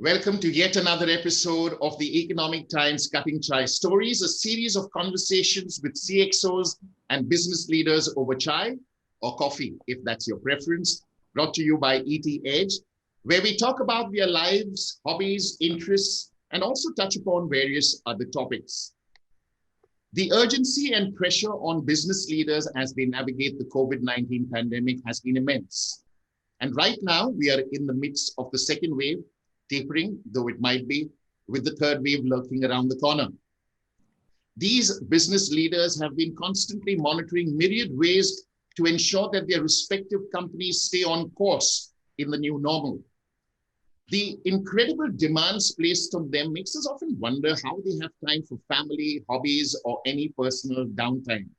Welcome to yet another episode of the Economic Times Cutting Chai Stories, a series of conversations with CXOs and business leaders over chai or coffee, if that's your preference, brought to you by ET Edge, where we talk about their lives, hobbies, interests, and also touch upon various other topics. The urgency and pressure on business leaders as they navigate the COVID-19 pandemic has been immense. And right now, we are in the midst of the second wave, tapering, though it might be, with the third wave lurking around the corner. These business leaders have been constantly monitoring myriad ways to ensure that their respective companies stay on course in the new normal. The incredible demands placed on them makes us often wonder how they have time for family, hobbies, or any personal downtime.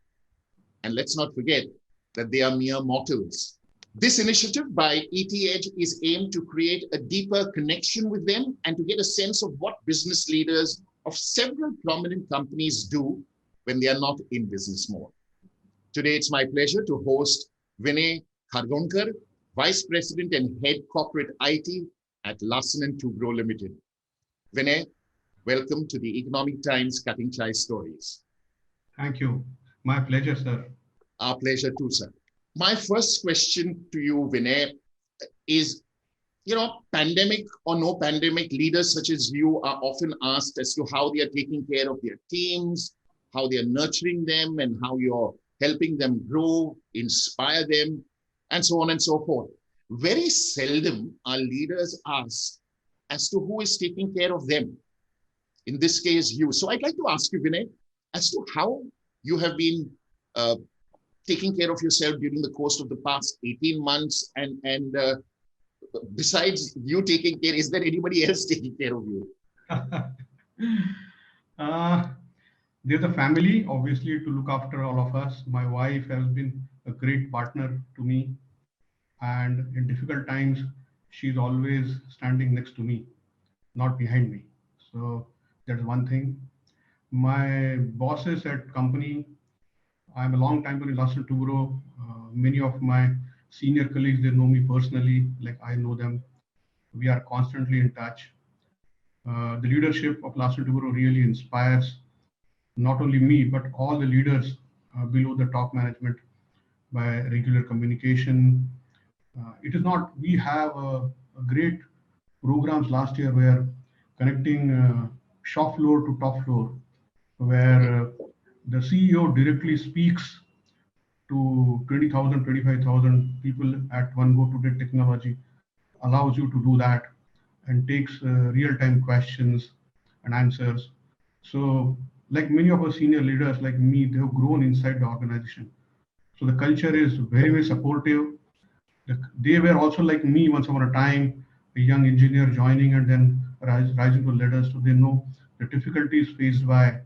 And let's not forget that they are mere mortals. This initiative by ET Edge is aimed to create a deeper connection with them and to get a sense of what business leaders of several prominent companies do when they are not in business mode. Today, it's my pleasure to host Vinay Khargonkar, Vice President and Head Corporate IT at Larsen & Toubro Limited. Vinay, welcome to the Economic Times Cutting Chai Stories. Thank you. My pleasure, sir. Our pleasure too, sir. My first question to you, Vinay, is, pandemic or no pandemic, leaders such as you are often asked as to how they are taking care of their teams, how they are nurturing them, and how you're helping them grow, inspire them, and so on and so forth. Very seldom are leaders asked as to who is taking care of them. In this case, you. So I'd like to ask you, Vinay, as to how you have been taking care of yourself during the course of the past 18 months. And besides you taking care, is there anybody else taking care of you? There's a family, obviously, to look after all of us. My wife has been a great partner to me. And in difficult times, she's always standing next to me, not behind me. So that's one thing. My bosses at company, I'm a long time in Larsen & Toubro. Many of my senior colleagues, they know me personally, like I know them. We are constantly in touch. The leadership of Larsen & Toubro really inspires not only me, but all the leaders below the top management by regular communication. It is not, we have a great programs last year where connecting shop floor to top floor, where the CEO directly speaks to 20,000, 25,000 people at one go. Today technology allows you to do that and takes real-time questions and answers. So like many of our senior leaders like me, they have grown inside the organization. So the culture is very, very supportive. They were also like me once upon a time, a young engineer joining and then rising to leaders. So they know the difficulties faced by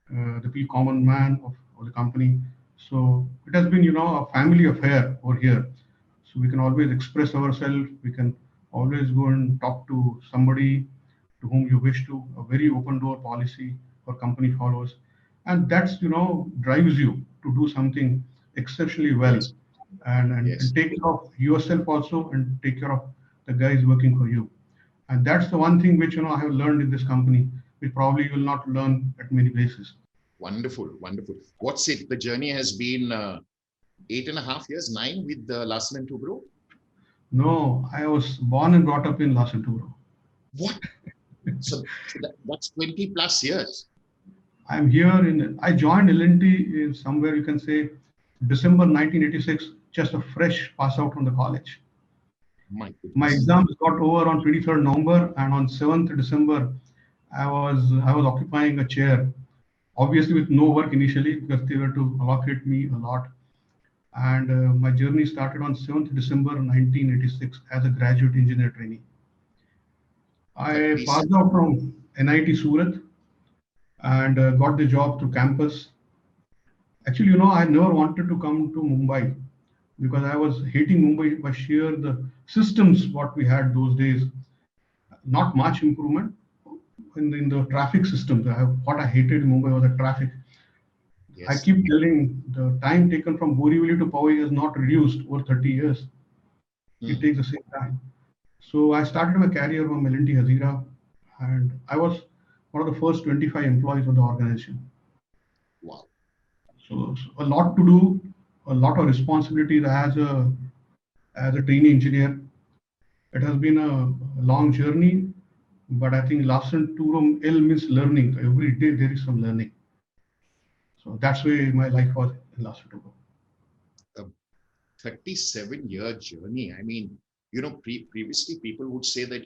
the common man of the company. So it has been, a family affair over here. So we can always express ourselves. We can always go and talk to somebody to whom you wish to, a very open door policy our company follows. And that's, drives you to do something exceptionally well. Yes. And take care of yourself also and take care of the guys working for you. And that's the one thing which, I have learned in this company, which probably you will not learn at many places. Wonderful, wonderful. What's it? The journey has been 8.5 years, 9 with the Larsen & Toubro? No, I was born and brought up in Larsen & Toubro. What? So that's 20 plus years. I'm here I joined L&T in somewhere you can say December 1986, just a fresh pass out from the college. My exams got over on 23rd November and on 7th December, I was occupying a chair, obviously with no work initially because they were to allocate me a lot. And my journey started on 7th December 1986 as a graduate engineer trainee. I passed out from NIT Surat and got the job through campus. Actually, I never wanted to come to Mumbai because I was hating Mumbai by sheer the systems what we had those days. Not much improvement in the traffic systems. What I hated in Mumbai was the traffic. Yes. I keep telling the time taken from Borivali to Powai is not reduced over 30 years. It takes the same time. So I started my career from L&T Hazira, and I was one of the first 25 employees of the organization. Wow. So a lot to do, a lot of responsibilities as a trainee engineer. It has been a long journey, but I think Larsen Turum L means learning. So every day there is some learning. So that's why my life was in Larsen Turum. A 37-year journey. I mean, previously people would say that,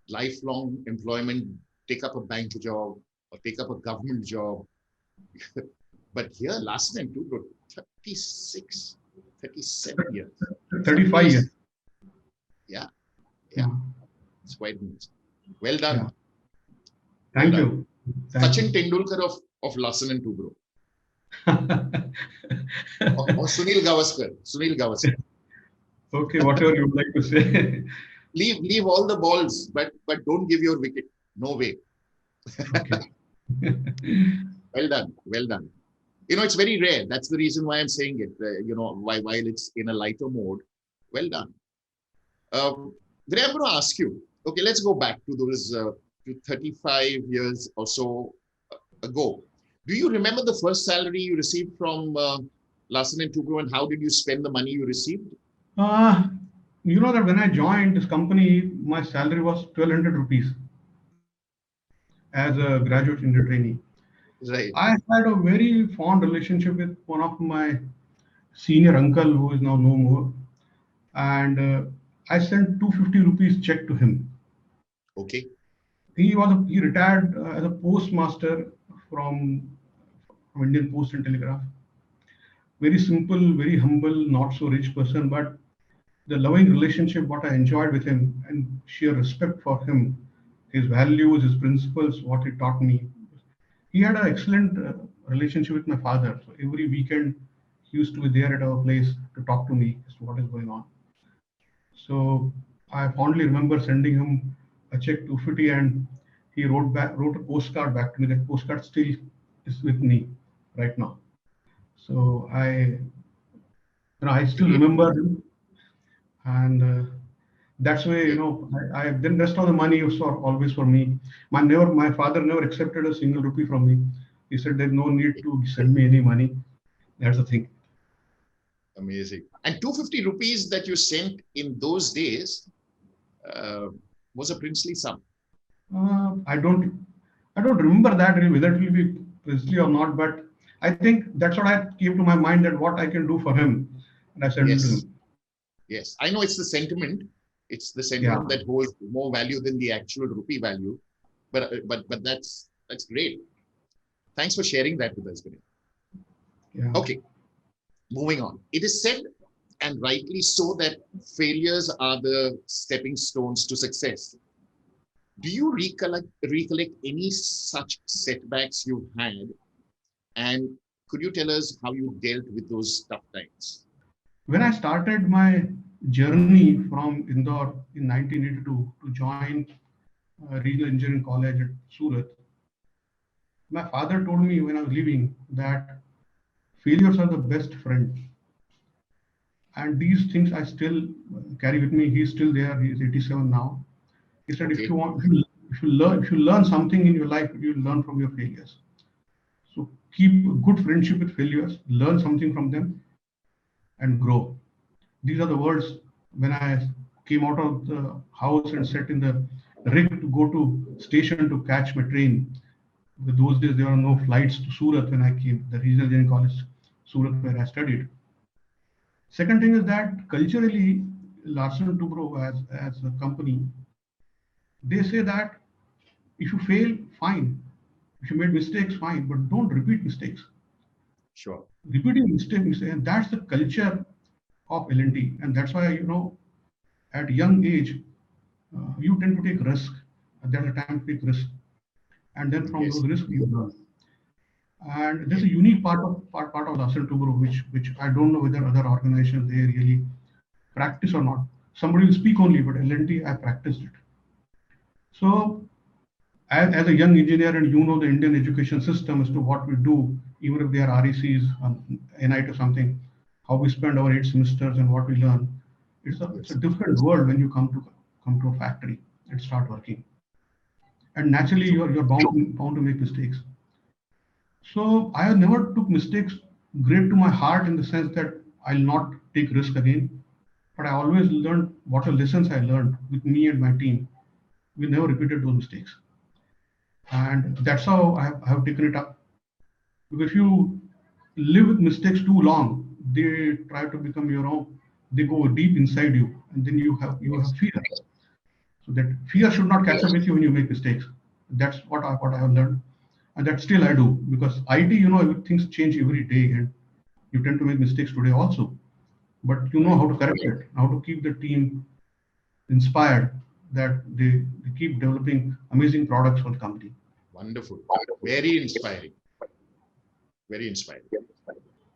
lifelong employment, take up a bank job or take up a government job. But here, last time too, bro, 36, 37 years. 35 years. Yeah, yeah, Yeah. it's quite amazing. Well Yeah. done. Well Thank done. you. Thank Sachin you. Tendulkar of Larsen and Toubro. Or Sunil Gavaskar. Sunil Gavaskar. Okay, whatever you would like to say. Leave all the balls, but don't give your wicket. No way. Okay. Well done. Well done. It's very rare. That's the reason why I'm saying it. While it's in a lighter mode. Well done. Vinay, I'm going to ask you. Okay, let's go back to those to 35 years or so ago. Do you remember the first salary you received from Larsen and Toubro, and how did you spend the money you received? Uh, you know that when I joined this company, my salary was 1200 rupees as a graduate engineer trainee. Right. I had a very fond relationship with one of my senior uncle who is now no more, and I sent 250 rupees check to him. Okay. He retired as a postmaster from, from Indian Post and Telegraph. Very simple, very humble, not so rich person, but the loving relationship what I enjoyed with him and sheer respect for him, his values, his principles, what he taught me. He had an excellent relationship with my father. So every weekend he used to be there at our place to talk to me as to what is going on. So I fondly remember sending him a check to 50 and he wrote a postcard back to me. That postcard still is with me right now. So I still Great. remember him, and that's why Great. I then rest of the money was always for me. My father never accepted a single rupee from me. He said there's no need to send me any money. That's the thing. Amazing. And 250 rupees that you sent in those days uh, was a princely sum. Uh, I don't I don't remember that really, whether it will be Presley or not, but I think that's what I came to my mind that what I can do for him, and I sent it to Yes. him. Yes. I know it's the sentiment. It's the Yeah, sentiment that holds more value than the actual rupee value. But that's great. Thanks for sharing that with us, Vinay. yeah. Okay, moving on. It is said, and rightly so, that failures are the stepping stones to success. Do you recollect any such setbacks you've had, and could you tell us how you dealt with those tough times? When I started my journey from Indore in 1982 to join Regional Engineering College at Surat, my father told me when I was leaving that failures are the best friend. And these things I still carry with me. He's still there. He's 87 now. He said, if you Okay. want, if you learn something in your life, you learn from your failures. So keep a good friendship with failures, learn something from them, and grow. These are the words when I came out of the house and sat in the rig to go to station to catch my train. With those days, there were no flights to Surat when I came, the regional engineering college, Surat, where I studied. Second thing is that culturally, Larsen Toubro as a company, they say that if you fail, fine. If you made mistakes, fine, but don't repeat mistakes. Sure. Repeating mistakes, and that's the culture of L&T, and that's why at young age you tend to take risk. There's a time to take risk, and then from those Yes. risks you learn. And there's Yes. a unique part of Larsen Toubro, which I don't know whether other organizations they really practice or not. Somebody will speak only, but L&T I practiced it. So as a young engineer and you know the Indian education system as to what we do, even if they are RECs, NIT or something, how we spend our 8 semesters and what we learn. It's a Yes. different world when you come to a factory and start working. And naturally, you're bound to make mistakes. So I have never took mistakes great to my heart in the sense that I'll not take risk again. But I always learned what are lessons I learned with me and my team. We never repeated those mistakes. And that's how I have taken it up. Because if you live with mistakes too long, they try to become your own. They go deep inside you, and then you have fear. So that fear should not catch up with you when you make mistakes. That's what I have learned, and that still I do because IT, things change every day, and you tend to make mistakes today also. But you know how to correct it, how to keep the team inspired, that they keep developing amazing products for the company. Wonderful. Very inspiring. Very inspiring.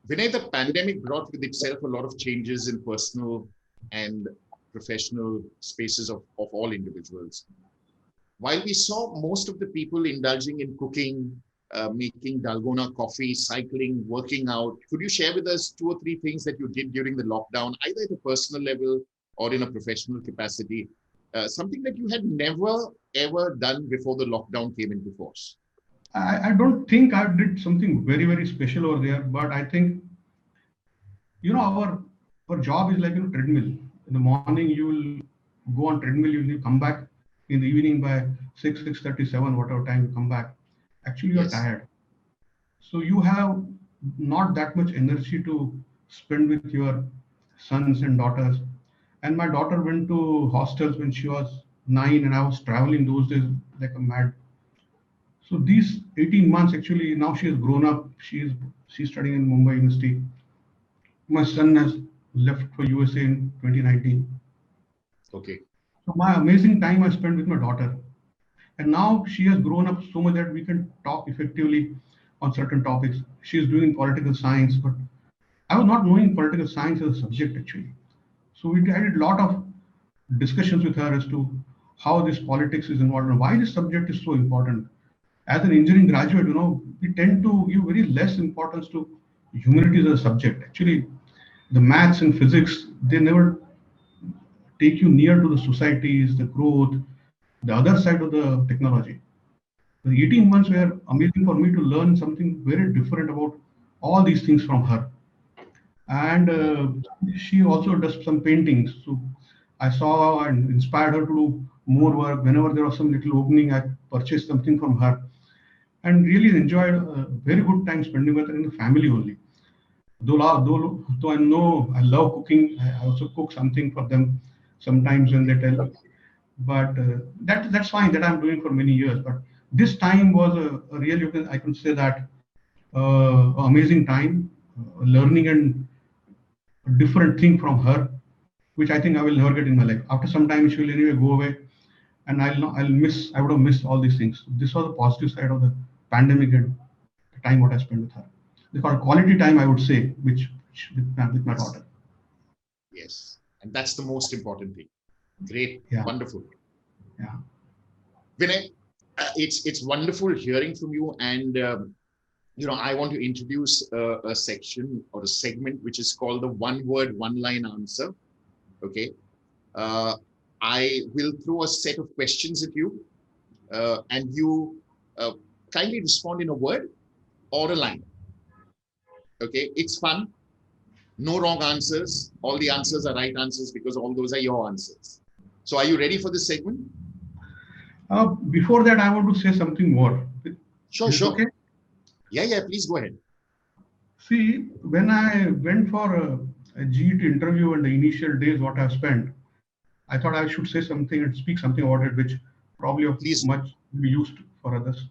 Vinay, the pandemic brought with itself a lot of changes in personal and professional spaces of all individuals. While we saw most of the people indulging in cooking, making dalgona coffee, cycling, working out, could you share with us 2 or 3 things that you did during the lockdown, either at a personal level or in a professional capacity? Something that you had never, ever done before the lockdown came into force? I don't think I did something very, very special over there, but I think, our job is like, treadmill. In the morning, you will go on treadmill, you will come back in the evening by 6:37, whatever time you come back. Actually, you're Yes. tired. So you have not that much energy to spend with your sons and daughters. And my daughter went to hostels when she was 9, and I was traveling those days like a mad. So these 18 months, actually, now she has grown up. She's studying in Mumbai University. My son has left for USA in 2019. Okay. So my amazing time I spent with my daughter. And now she has grown up so much that we can talk effectively on certain topics. She is doing political science, but I was not knowing political science as a subject actually. So we had a lot of discussions with her as to how this politics is involved and why this subject is so important. As an engineering graduate, we tend to give very less importance to humanities as a subject. Actually, the maths and physics, they never take you near to the societies, the growth, the other side of the technology. The 18 months were amazing for me to learn something very different about all these things from her. And she also does some paintings. So I saw and inspired her to do more work. Whenever there was some little opening, I purchased something from her and really enjoyed a very good time spending with her in the family only. Though I know I love cooking, I also cook something for them sometimes when they tell. But that's fine. That I'm doing for many years. But this time was a real, I can say that, amazing time, learning and a different thing from her, which I think I will never get in my life. After some time, she will anyway go away, and I would have missed all these things. This was the positive side of the pandemic and the time what I spent with her. They call it quality time, I would say, which with my Yes. daughter. Yes. And that's the most important thing. Great. Yeah, Wonderful. yeah. Vinay, it's wonderful hearing from you. And, I want to introduce a section or a segment which is called the one word, one line answer. Okay. Uh, I will throw a set of questions at you, and you uh, kindly respond in a word or a line. Okay. It's fun. No wrong answers. All the answers are right answers because all those are your answers. So, are you ready for this segment? Before that, I want to say something more. Sure, Is it sure. okay? Yeah, yeah, please go ahead. See, when I went for a GET interview and the initial days what I've spent, I thought I should say something and speak something about it, which probably of Please do. much will be used for others.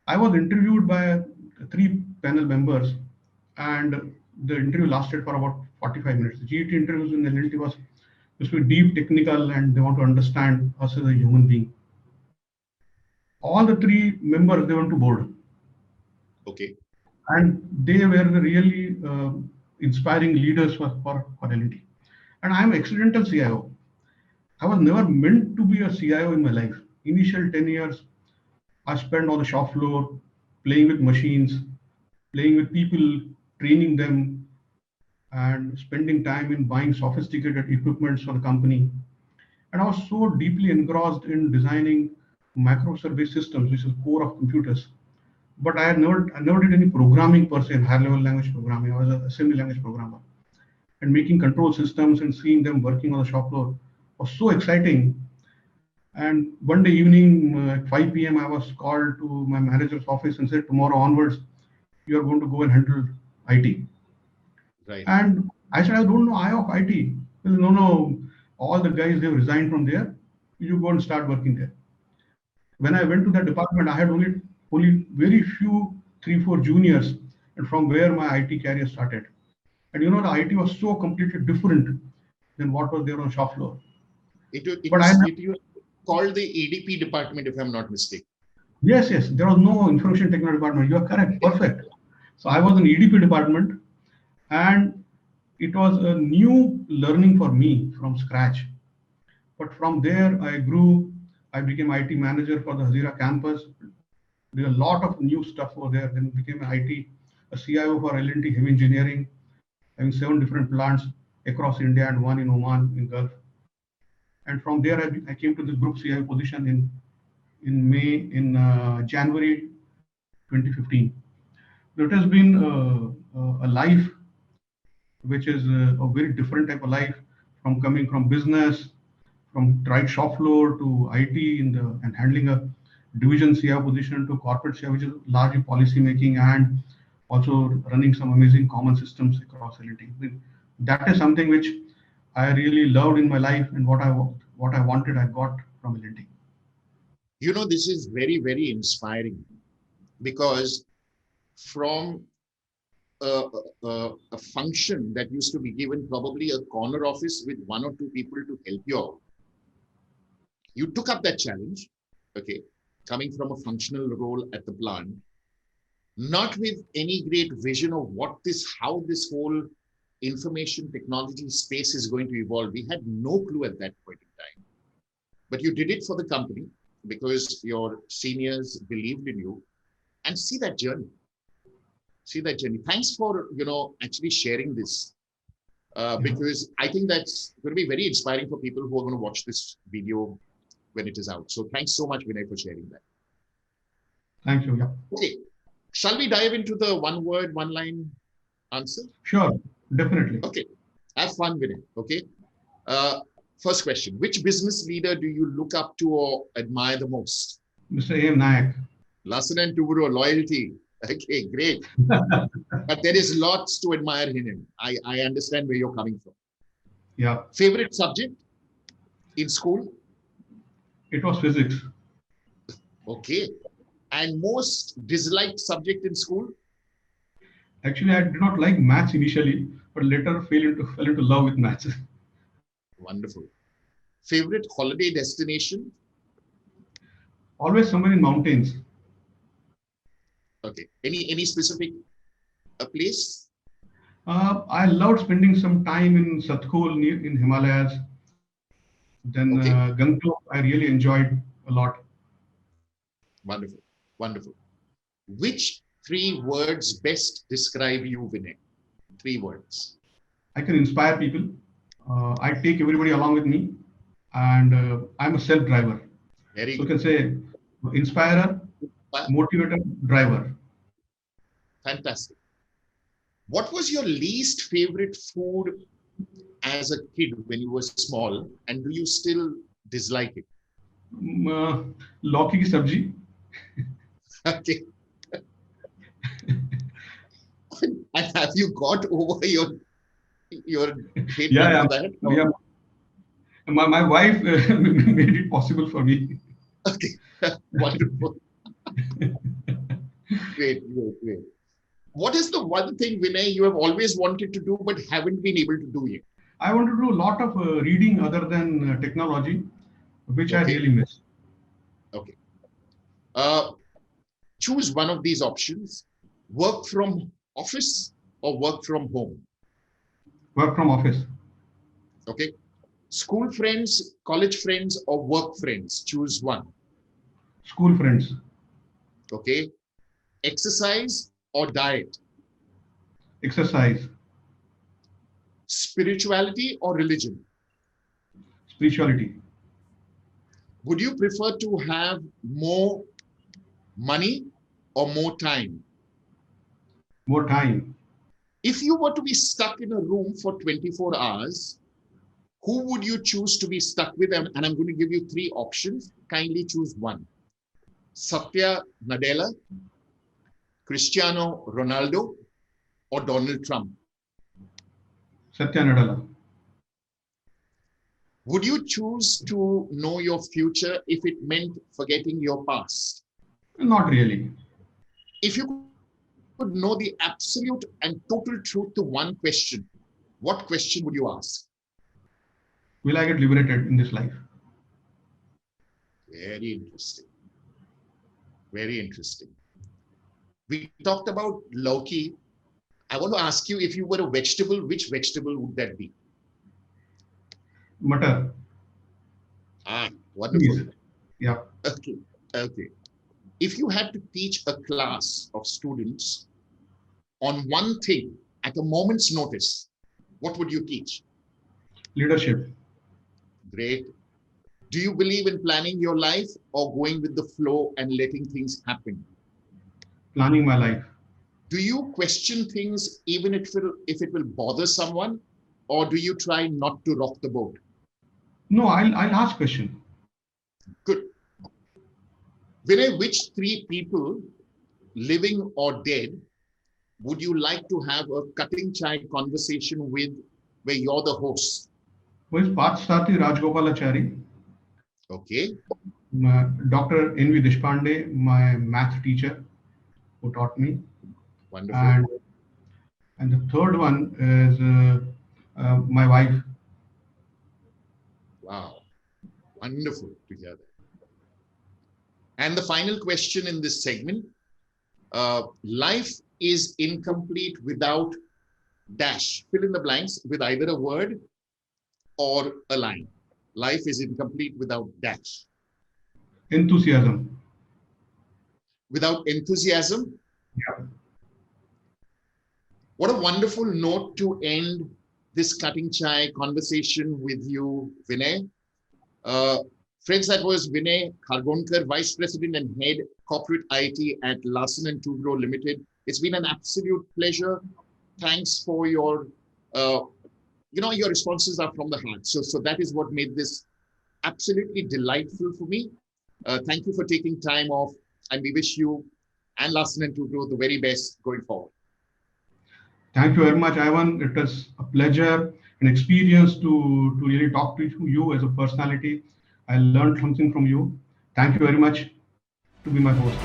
I was interviewed by 3 panel members, and the interview lasted for about 45 minutes. The GET interviews in LLT was supposed to be deep technical, and they want to understand us as a human being. All the 3 members, they went to board, Okay. and they were the really inspiring leaders for LLT. And I'm accidental CIO. I was never meant to be a CIO in my life. Initial 10 years, I spent on the shop floor playing with machines, playing with people, training them, and spending time in buying sophisticated equipments for the company. And I was so deeply engrossed in designing microservice systems, which is the core of computers. But I never did any programming per se, higher level language programming. I was an assembly language programmer. And making control systems and seeing them working on the shop floor was so exciting. And one day evening at 5 p.m., I was called to my manager's office and said, tomorrow onwards, you are going to go and handle IT. Right. And I said, I don't know I of IT. Well, no, no, all the guys, they've resigned from there. You go and start working there. When I went to that department, I had only very few, 3, 4 juniors, and from where my IT career started. And the IT was so completely different than what was there on shop floor. It But I was it you called the ADP department, if I'm not mistaken. Yes, yes, there was no information technology department. You are correct, perfect. So I was in EDP department, and it was a new learning for me from scratch. But from there, I grew. I became IT manager for the Hazira campus. Did a lot of new stuff over there. Then became IT, a CIO for L&T Heavy Engineering, having 7 different plants across India and one in Oman in Gulf. And from there, I came to the group CIO position in January 2015. So it has been a life which is a very different type of life, from coming from business, from right shop floor to IT and handling a division CIO position to corporate CIO, which is largely policy making and also running some amazing common systems across L&T. That is something which I really loved in my life, and what I wanted, I got from L&T. This is very, very inspiring because from a function that used to be given probably a corner office with 1 or 2 people to help you out, you took up that challenge, okay, coming from a functional role at the plant, not with any great vision of how this whole information technology space is going to evolve. We had no clue at that point in time. But you did it for the company because your seniors believed in you, and see that journey. Thanks for, actually sharing this, because I think that's going to be very inspiring for people who are going to watch this video when it is out. So thanks so much, Vinay, for sharing that. Thank you. Yeah. Okay. Shall we dive into the one word, one line answer? Sure, definitely. Okay. Have fun, Vinay. Okay. First question. Which business leader do you look up to or admire the most? Mr. A.M. Nayak. Lasan and Tuburo, loyalty. Okay, great. But there is lots to admire in him. I understand where you're coming from. Yeah. Favorite subject in school? It was physics. Okay. And most disliked subject in school? Actually, I did not like maths initially, but later fell into love with maths. Wonderful. Favorite holiday destination? Always somewhere in mountains. Okay. Any specific place? I loved spending some time in Satkul in Himalayas. Then Okay. Gangtok, I really enjoyed a lot. Wonderful. Wonderful. Which 3 words best describe you, Vinay? 3 words. I can inspire people. I take everybody along with me, and I'm a self-driver. Very So you good. can say inspirer, motivator, driver. Fantastic. What was your least favorite food as a kid when you were small, and do you still dislike it? लौकी की सब्जी. Okay. And have you got over your hatred Yeah, for that? yeah, yeah. My wife made it possible for me. Okay. Wonderful. Great. What is the one thing, Vinay, you have always wanted to do but haven't been able to do yet? I want to do a lot of reading other than technology, which I Okay. really miss. Okay. Choose one of these options: work from office or work from home. Work from office. Okay. School friends, college friends, or work friends. Choose one. School friends. Okay. Exercise or diet. Exercise. Spirituality or religion. Spirituality. Would you prefer to have more money or more time? More time. If you were to be stuck in a room for 24 hours, who would you choose to be stuck with? And I'm going to give you three options. Kindly choose one. Satya Nadella, Cristiano Ronaldo, or Donald Trump? Satya Nadella. Would you choose to know your future if it meant forgetting your past? Not really. If you could know the absolute and total truth to one question, what question would you ask? Will I get liberated in this life? Very interesting. Very interesting. We talked about Loki. I want to ask you, if you were a vegetable, which vegetable would that be? Matter. Ah, wonderful. Please. Yeah. Okay. Okay. If you had to teach a class of students on one thing at a moment's notice, what would you teach? Leadership. Great. Do you believe in planning your life or going with the flow and letting things happen? Planning my life. Do you question things even if it will bother someone, or do you try not to rock the boat? No, I'll ask question. Good. Vinay, which three people, living or dead, would you like to have a cutting chai conversation with where you're the host? Who is Pathsati Rajgopalachari, Okay, Dr. N.V. Deshpande, my math teacher who taught me. wonderful. And the third one is my wife. Wow, wonderful to hear that. And the final question in this segment, life is incomplete without dash. Fill in the blanks with either a word or a line. Life is incomplete without dash. Enthusiasm. Without enthusiasm. Yeah. What a wonderful note to end this cutting chai conversation with you, Vinay. Friends, that was Vinay Khargonkar, Vice President and Head Corporate IT at Larsen & Toubro Limited. It's been an absolute pleasure. Thanks for your, your responses are from the heart. So that is what made this absolutely delightful for me. Thank you for taking time off, and we wish you and Larsen & Toubro the very best going forward. Thank you very much, Ivan. It was a pleasure, an experience to really talk to you as a personality. I learned something from you. Thank you very much to be my host.